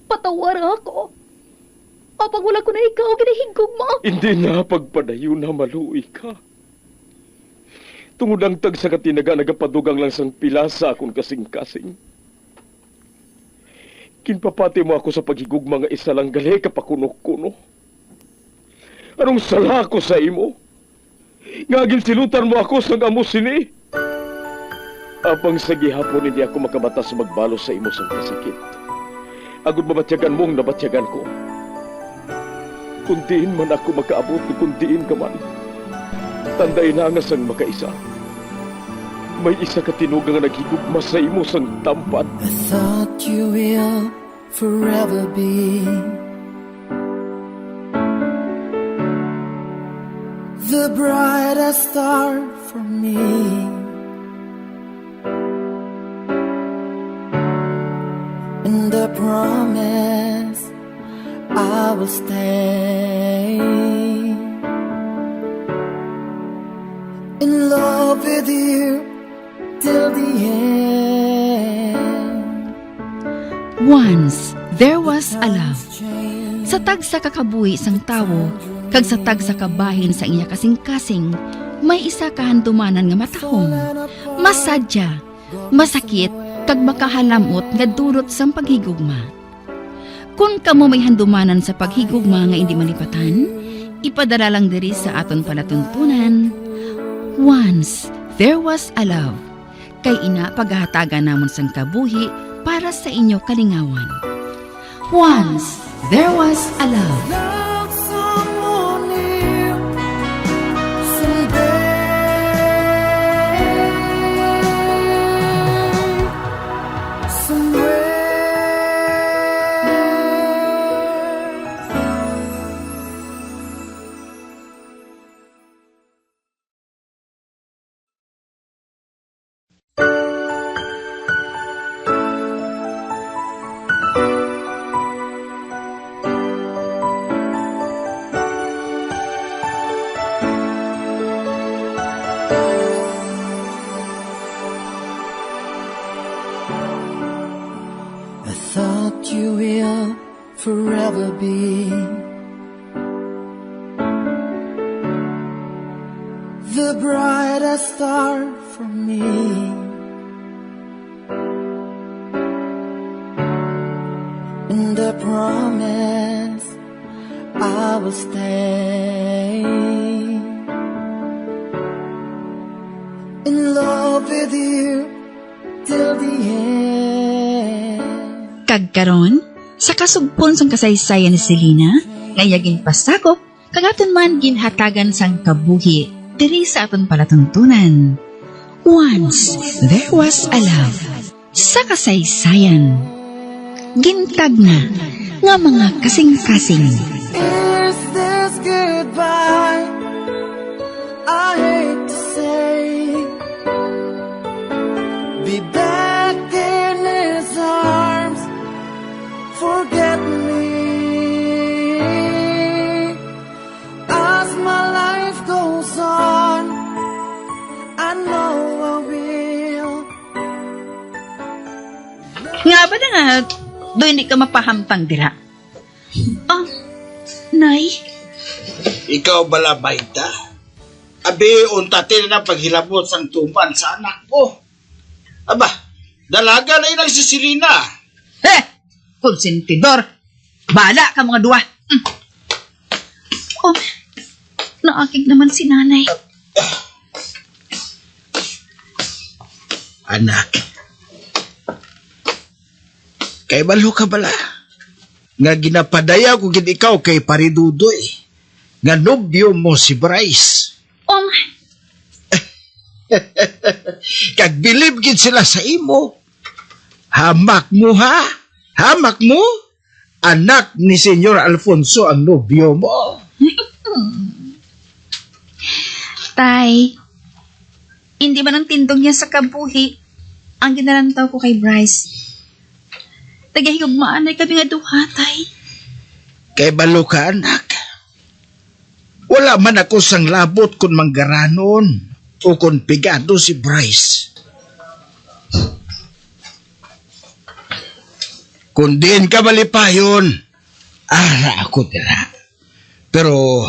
Patawar ako. Apag wala ko na ikaw, ginahigog mo. Hindi na pagpadayo na maluwi ka. Tungod ang tag sa katinaga nagapadugang lang sang pilasa akong kasing-kasing. Kinpapati mo ako sa paghigugma nga isa lang gali kapakuno-kuno. Anong sala ko sa imo? Ngagin silutan mo ako sang amo sini. Apang sa gihapon hindi ako makabatas magbalo sa imo sang kasakit. Agud mabatyagan mong nabatyagan ko. Kundiin man ako makaabot, kundiin ka man. Tanday na nga sang makaisa. May isa ka tinugang nga naghigugma sa imo sang tampan. I thought you will forever be the brightest star for me. And I promise I will stay in love with you till the end. Once, there was a love. Sa tag sa kakabuhi sang tawo, kag sa tag sa kabahin sa iya kasing-kasing, may isa kahandumanan nga matahong, masadya, masakit, kag makahalamot nga durot sang paghigugma. Kung kamo may handumanan sa paghigugma nga hindi malipatan, ipadala lang diri sa aton palatuntunan. Once, there was a love. Kay ina paghahatagan namon sang kabuhi para sa inyo kalingawan. Once, there was a love. Love someone new someday, somewhere. I thought you will forever be the brightest star for me. And I promise I will stay in love with you till the end. Kagkaron, sa kasugpon sang kasaysayan ni Selena, ngayagin pasakop, kagaton man ginhatagan sang kabuhi, diri sa aton palatuntunan. Once, there was a love. Sa kasaysayan, gintag na, nga mga kasing-kasing. Is this goodbye? I hate to say, be back in his arms, forget me. As my life goes on, I know I will. Nga ba na nga, doon hindi ka mapahamtang dira? Ah, Nay? Ikaw balabay ta? Abi, untatin na paghilabot sang tuman sa anak ko. Aba, dalaga na inang si Selena. Konsentidor! Bala ka mga duwa! Oh, naakig naman si nanay. Anak, kay balo ka bala? Nga ginapadaya ko gid ikaw kay Paridudoy. Nga nobyo mo si Bryce. Oh, Kag bilib gid sila sa imo. Hamak mo ha? Hamak mo? Anak ni Senyor Alfonso ang nobyo mo. Tay, hindi man ang tindog niya sa kabuhi ang ginalantaw ko kay Bryce. Tagahigugmaan ay kami nga duha, tay. Kay balo ka, anak. Wala man ako sang labot kung manggaranon o kung pigado si Bryce. Kung diin ka malipayon, ara ako dira. Pero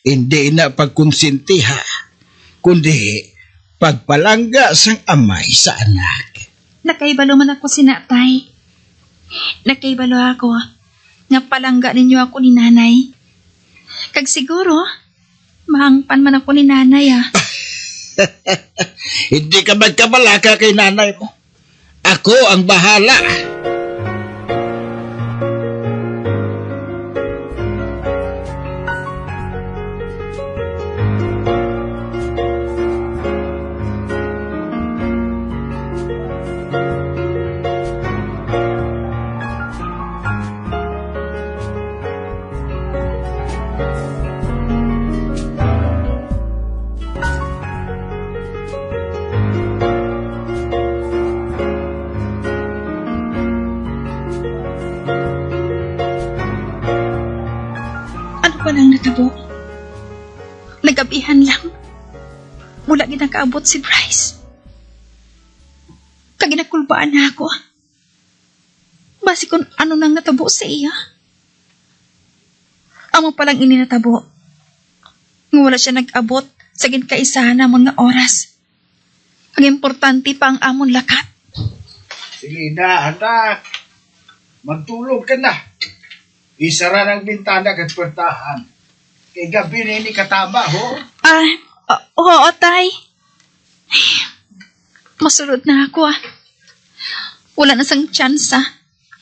hindi na pagkonsinti ha, kundi pagpalangga sang amay sa anak. Nakaibalo man ako sinatay. Nakaibalo ako nga palangga ninyo ako ni nanay. Kag siguro, mahangpan man ako ni nanay Hindi ka magkabalaka kay nanay mo. Ako ang bahala. Ano pa lang natabo? Nagabihan lang. Mula ginakaabot si Bryce. Kaginakulbaan na ako. Basi kung ano nang natabo sa iya. Amo palang ini natabo. Nga wala siya nag-abot sa ginkaisahan namon nga oras. Ang importante pa ang amon lakat. Sige na, anak. Magtulog ka na. Isara ng bintana at pwertahan. Kay gabi na ini katama, ho? Oo, tay. Masulod na ako Wala na sang tsansa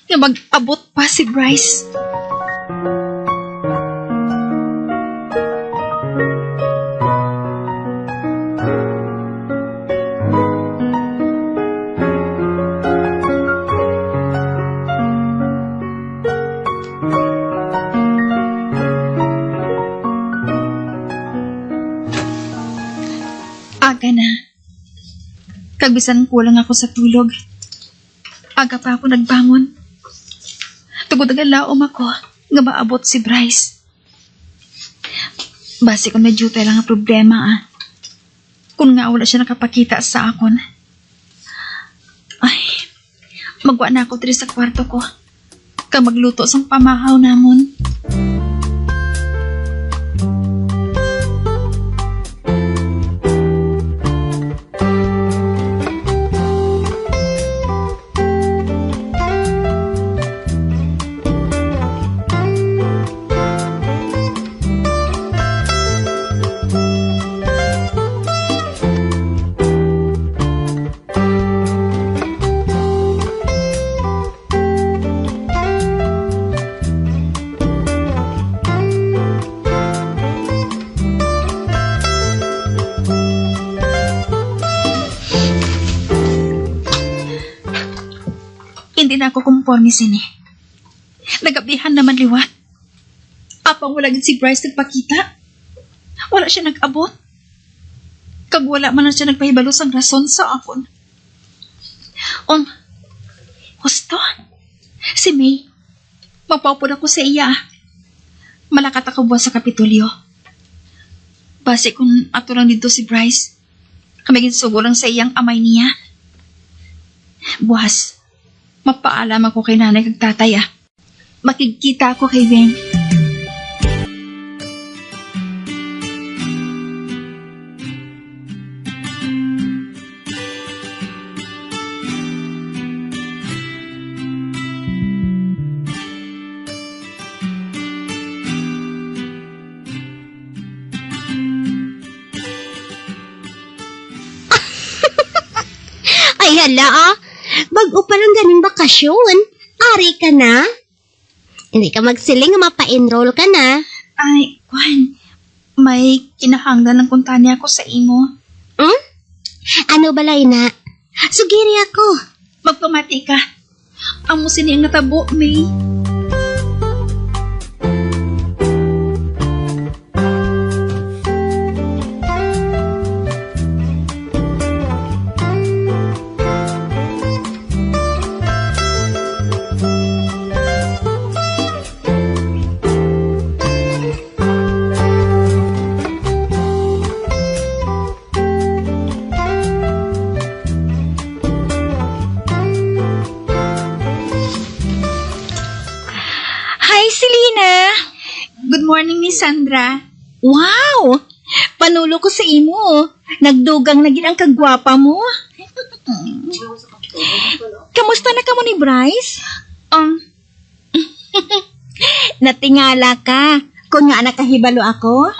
nga mag-abot pa si Bryce. Aga na. Kagbisan kulang ako sa tulog. Aga pa ako nagbangon. Tugod ang laom ako nga maabot si Bryce. Basi kung medyo tayo lang ang problema Kung nga wala siya nakapakita sa akon. Ay, magwa na ako diri sa kwarto ko. Ka magluto sang pamahaw namon. Hindi na ako kumporme sini. Nagabihan naman liwat. Apang wala gid si Bryce nagpakita. Wala siya nag-abot. Kag wala man na siya nagpahibalo sang rason sa akon. Gusto? Si May. Mapapod ako sa iya. Malakat ako buwas sa Kapitolyo. Base kung ato lang dito si Bryce. Kamigin sugo lang sa iyang amay niya. Buwas. Mapaalam ako kay nanay kag tatay Makikita ako kay Beng. Ay hala bago pa lang ganing bakasyon. Ari ka na? Hindi ka magsiling nga mapa-enroll ka na. Ay, Juan. May kinahanglan ng kuntani ako sa imo. Ano balay na? Sugiri ako. Magpamati ka. Amo sini ang natabo, May. Hi, Selena. Good morning, Miss Sandra. Wow! Panulo ko sa imo. Nagdugang na gid ang kagwapa mo. Kamusta na ka mo ni Bryce? Natingala ka. Kung nga nakahibalo ako?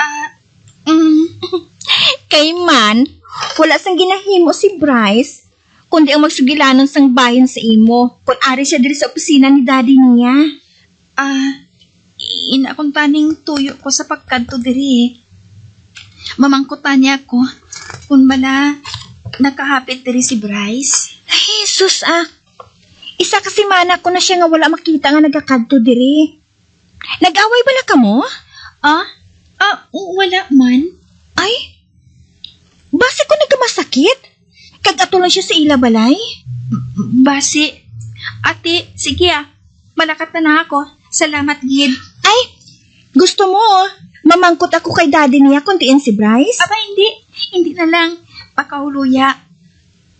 Kay man, wala sang ginahimo si Bryce, kundi ang magsugilanon sang bayan sa imo. Kung ari siya diri sa opisina ni daddy niya. Ina akong taning tuyo ko sa pagkanto diri. Mamangkutan niya ako kung bala nakahapit diri si Bryce. Ay, Jesus Isa kasi mana ko na siya nga wala makita nga nagakadto diri. Nag-away bala ka mo? Wala man. Ay, base ko nagkamasakit? Kag-ato lang siya sa ila balay? Base. Ate, sige malakat na ako. Salamat, Gid. Ay, gusto mo mamangkot ako kay daddy niya kung diin si Bryce? Aba, hindi. Hindi na lang. Pakahuluya.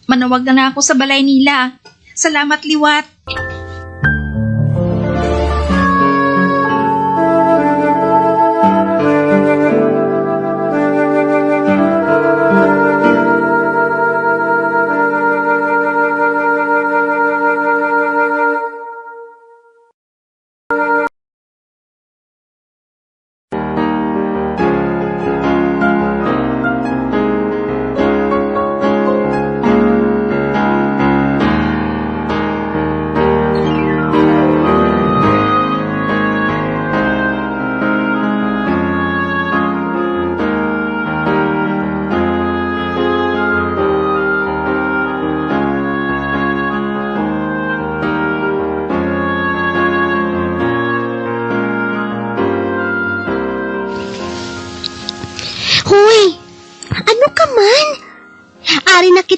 Manawag na ako sa balay nila. Salamat, liwat.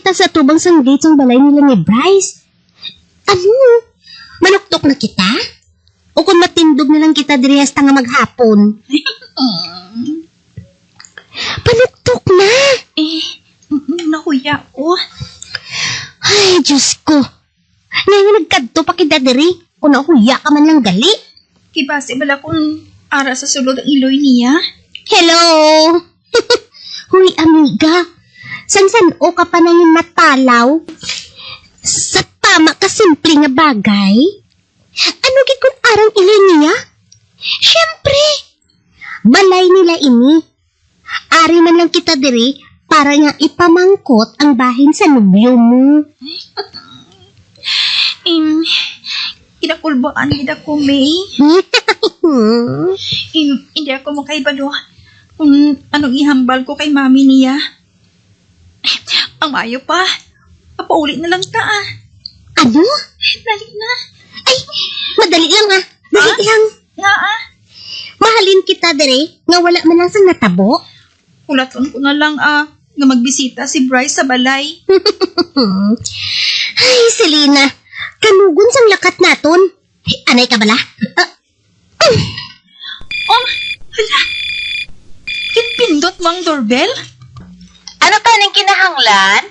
Sa tubang sang gate ang balay nila ni Bryce. Ano? Manuktok na kita? O kung matindog na lang kita diri hasta nga maghapon? Panuktok na! Nahuya ko. Ay, Diyos ko. Ngayon nagkadto pa kita diri. Kung nahuya ka man lang gali. Kibase bala kung ara sa sulod ang iloy niya. Hello! Huy, amiga. San-san o ka pa na yung matalaw? Sa tama ka simple nga bagay? Ano gid kung arang iloy niya? Siyempre, balay nila ini. Ari man lang kita diri para nga ipamangkot ang bahin sa nubyo mo. Kinakulbaan gid ako, May. Hindi ako makaibalo kung anong ihambal ko kay mami niya. Ang mayo pa. Papaulit na lang ta Ano? Dali na. Ay, madali lang Dali lang. Nga Mahalin kita dere, nga wala man lang sang natabo. Kulaton ko na lang nga magbisita si Bryce sa balay. Ay, Selena, kanugon sang lakat naton. Anay ka bala? Hala. Kinpindot mang doorbell? Ano ka nang kinahanglan?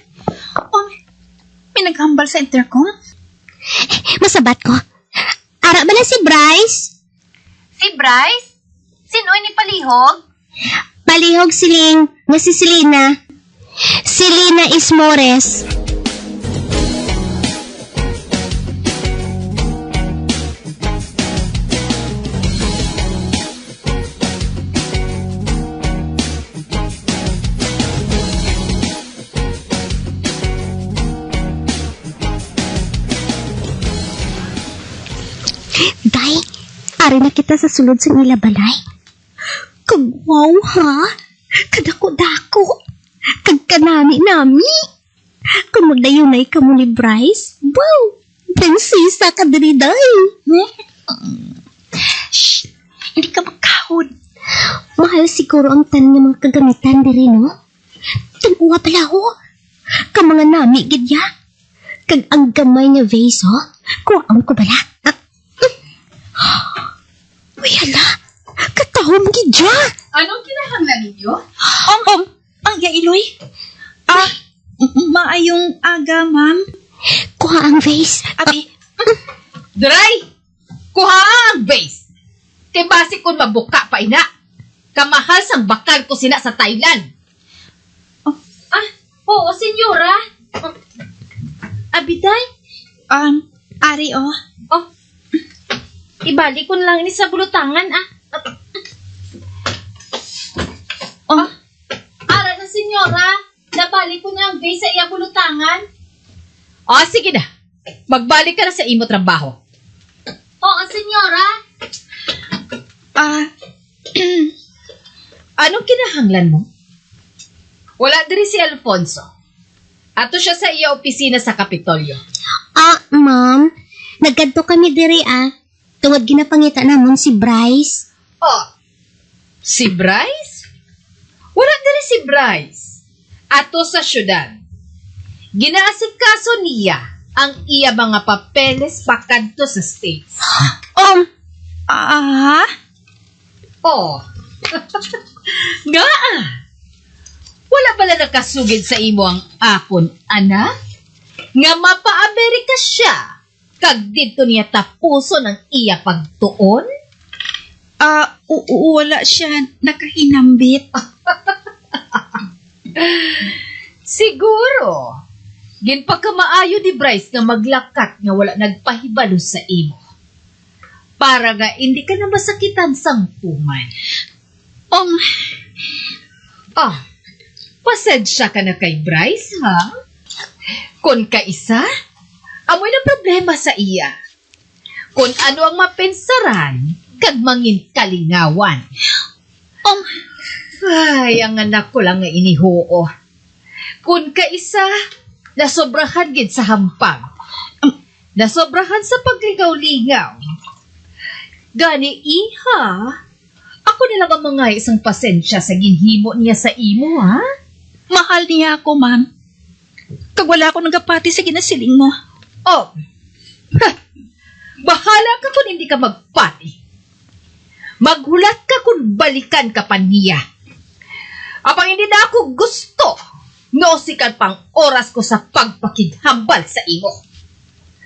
May naghambal sa intercom? Masabat ko. Ara ba na si Bryce? Si Bryce? Sino ni palihog? Palihog siling nga si Selena. Selena Ismores. Day, ari na kita sa sulod sa nila balay. Kagwaw ha? Kadako-dako. Kagkanami-nami. Kung magdayunay ka mo ni Bryce, wow! Prinsesa ka diri, day. Shh! Hindi ka magkahod. Mahal siguro ang tanan ng mga kagamitan diri, no? Tinawa pala ho. Ka mga nami, gidya. Kag ang gamay nga vase, ho? Kuwaon ko bala. Uy, hala. Katahom, gidya. Anong kinahanglan ninyo? Ang yailoy. Maayong aga, ma'am. Kuha ang vase. Abi, Dry! Kuha ang base! Kay basi kun mabuka pa ina. Kamahal sang bakal ko sina sa Thailand. Oo, senyora. Abiday? Ari, oh. Ibalik ko na lang ini sa bulutangan, Ara na, senyora. Nabalik ko na ang base sa iya bulutangan. Sige na. Magbalik ka na sa imo trabaho. Oo, senyora. Anong kinahanglan mo? Wala diri si Alfonso. Ato siya sa iya opisina sa Kapitolyo. Ma'am, nagkadto kami diri tungod ginapangita namon si Bryce. Si Bryce? Wala diri si Bryce. Ato sa syudad. Ginaasikaso niya ang iya mga papeles pakadto sa States. Nga! Wala pala nakasugid sa imo ang akon, anak? Nga mapa-Amerika siya, kag dito niya tapuso ng iya pagtuon? Wala siya nakahinambit. Siguro. Ginpagkamaayo ni Bryce nga maglakat nga wala nagpahibalo sa imo. Para nga hindi ka na masakitan sang puman. Pasensya ka na kay Bryce, ha? Kung kaisa, amoy na problema sa iya. Kung ano ang mapensaran, kag mangin kalingawan. Ay, ang anak ko lang nga inihuo. Kung kaisa, nasobrahan gid sa hampag. Nasobrahan sa pagligaw-ligaw. Gani, iha, ako nilang ang mga isang pasensya sa ginhimo niya sa imo, ha? Mahal niya ako, ma'am. Kag wala ako nagapati sa ginasiling mo. Bahala ka kung hindi ka magpati. Maghulat ka kung balikan ka pa niya. Apang hindi na ako gusto, nausikan pang oras ko sa pagpakighambal sa imo.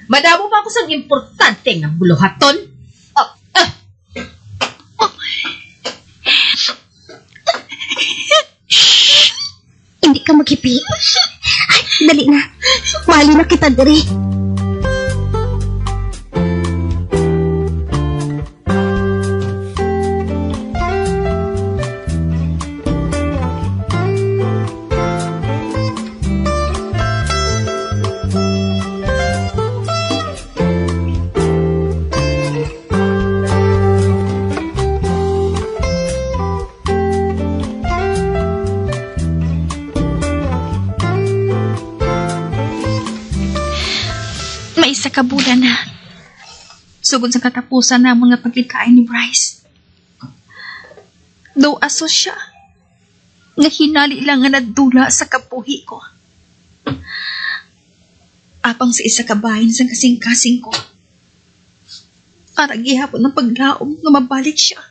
Madamo pa ako sa importante nga buluhaton. Hindi ka maghipi. Ay, dali na. Wali na kita diri. May isa ka bulan na. Sugod sa katapusan na mga paglikhain ni Bryce. Daw aso siya. Nga hinali lang nga nadula sa kapuhi ko. Apang sa isa ka bahin sa kasing-kasing ko. Para gihapon ng paglaom nga mabalik siya.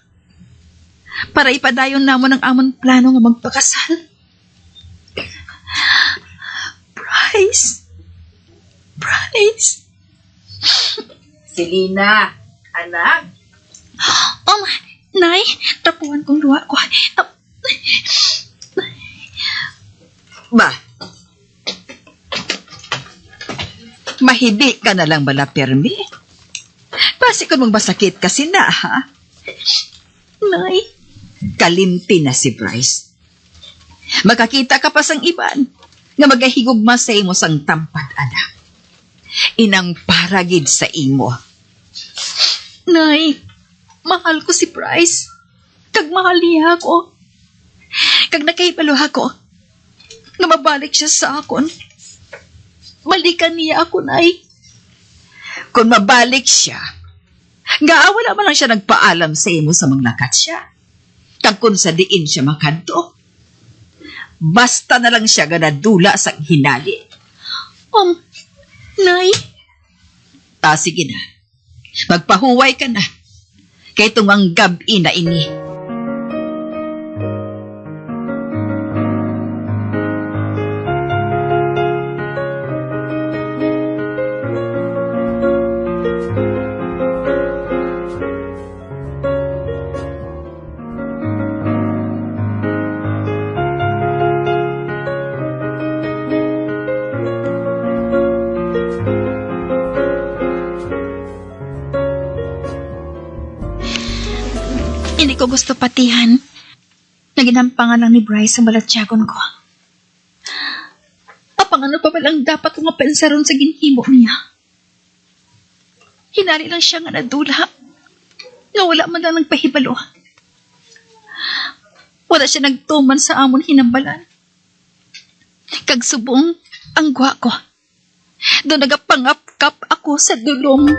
Para ipadayon namon ang amon plano nga magpakasal. Bryce. Selina, anak. Nay, tapuan kong luha ko. Ba? Mahidi ka na lang bala, Permi? Basi kung magbasakit kasi na, ha? Nay, Kalimti na si Bryce. Makakita ka pa sang iban nga magahigugma sa imo sang tampad, anak. Inang paragid sa imo. Nay, mahal ko si Bryce. Kag mahal niya ako. Kag nakahibalo ako nga mabalik siya sa akon. Balikan niya ako, Nay. Kung mabalik siya, wala man lang siya nagpaalam sa imo sa manglakat siya. Kag kung sa diin siya makadto, basta na lang siya nga nadula sa hinali. Nay, Sige na. Magpahuway ka na. Kay tungang gabi na ini. Hindi ko gusto patihan na ginampangan lang ni Bryce ang balatyagon ko. Apang ano pa balang dapat kong mapensaron sa ginhimo niya. Hinari lang siya nga nadula. Nga wala man lang nagpahibalo. Wala siya nagtuman sa amon hinambalan. Kagsubong ang gwa ko. Doon nagapangapkap ako sa dulong.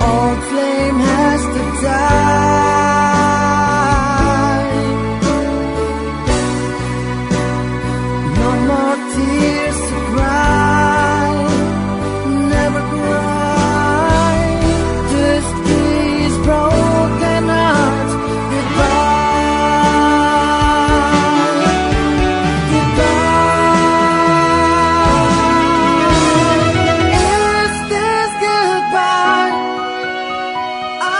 Old flame has to die. No more tears to cry. Never cry. Just these broken hearts. Goodbye. Goodbye. Is this goodbye?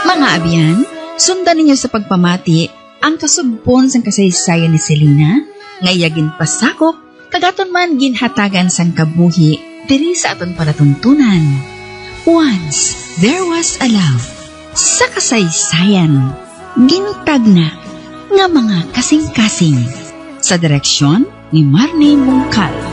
Mga abyan, sundan ninyo sa pagpamati ang kasubpon sang kasaysayan ni Selena, ngayagin pasakop, kagaton man ginhatagan sang kabuhi, diri sa aton palatuntunan. Once, there was a love. Sa kasaysayan, ginutag na nga mga kasing-kasing. Sa direksyon ni Marnie Mungkal.